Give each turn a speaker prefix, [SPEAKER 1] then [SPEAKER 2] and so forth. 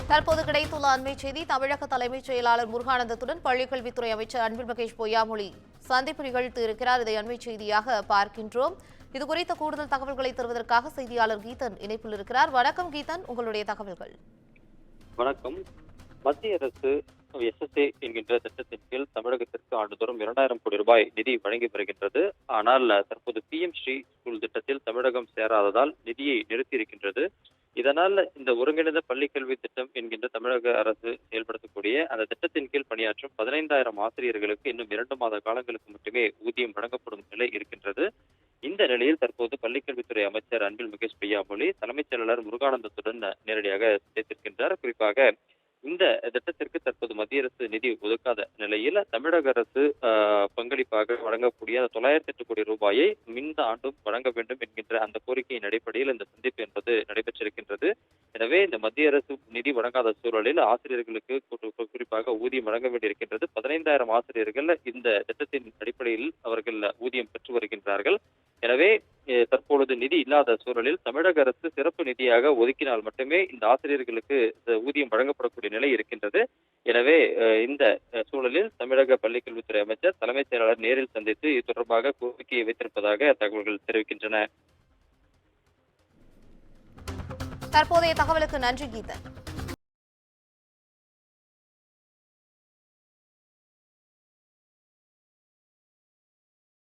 [SPEAKER 1] தற்போது கிடைத்துள்ள அண்மை செய்தி. தமிழக தலைமைச் செயலாளர் முருகானந்தத்துடன் பள்ளிக்கல்வித்துறை அமைச்சர் அன்பில் மகேஷ் பொய்யாமொழி சந்திப்பு நிகழ்த்தி இருக்கிறார். இதை அண்மை செய்தியாக பார்க்கின்றோம். இதுகுறித்த கூடுதல் தகவல்களை தருவதற்காக செய்தியாளர் கீதன் இணைப்பில் இருக்கிறார். வணக்கம் கீதன், உங்களுடைய தகவல்கள்.
[SPEAKER 2] வணக்கம். மத்திய அரசு SSA என்கின்ற திட்டத்தின் கீழ் தமிழகத்திற்கு ஆண்டுதோறும் 2000 கோடி ரூபாய் நிதி வழங்கி வருகின்றது. ஆனால் தற்போது PM ஸ்ரீ ஸ்கூல் திட்டத்தில் தமிழகம் சேராததால் நிதியை நிறுத்தியிருக்கின்றது. இதனால் இந்த ஒருங்கிணைந்த பள்ளிக்கல்வி திட்டம் என்கின்ற தமிழக அரசு செயல்படுத்தக்கூடிய அந்த திட்டத்தின் கீழ் பணியாற்றும் 15000 ஆசிரியர்களுக்கு இன்னும் 2 மாத காலங்களுக்கு மட்டுமே ஊதியம் வழங்கப்படும் நிலை இருக்கின்றது. இந்த நிலையில் தற்போது பள்ளிக்கல்வித்துறை அமைச்சர் அன்பில் மகேஷ் பொய்யாமொழி தலைமைச் செயலாளர் முருகானந்தத்துடன் நேரடியாக சந்தித்திருக்கின்றார். குறிப்பாக இந்த திட்டத்திற்கு தற்போது மத்திய அரசு நிதி ஒதுக்காத நிலையில் தமிழக அரசு பங்களிப்பாக வழங்கக்கூடிய 908 கோடி ரூபாயை இந்த ஆண்டும் வழங்க வேண்டும் என்கின்ற அந்த கோரிக்கையின் அடிப்படையில் இந்த சந்திப்பு என்பது நடைபெற்றிருக்கின்றது. எனவே இந்த மத்திய அரசு நிதி வழங்காத சூழலில் ஆசிரியர்களுக்கு குறிப்பாக ஊதியம் வழங்க வேண்டியிருக்கின்றது. 15000 ஆசிரியர்கள் இந்த திட்டத்தின் அடிப்படையில் அவர்கள் ஊதியம் பெற்று வருகின்றார்கள். எனவே தற்பொழுது நிதி இல்லாத சூழலில் தமிழக அரசு சிறப்பு நிதியாக ஒதுக்கினால் மட்டுமே இந்த ஆசிரியர்களுக்கு ஊதியம் வழங்கப்படக்கூடிய நிலை இருக்கின்றது. எனவே இந்த சூழலில் தமிழக பள்ளிக்கல்வித்துறை அமைச்சர் தலைமைச் செயலாளர் நேரில் சந்தித்து இது தொடர்பாக கோரிக்கையை வைத்திருப்பதாக தகவல்கள் தெரிவிக்கின்றன.
[SPEAKER 1] தற்போதைய தகவலுக்கு நன்றி கீதன்.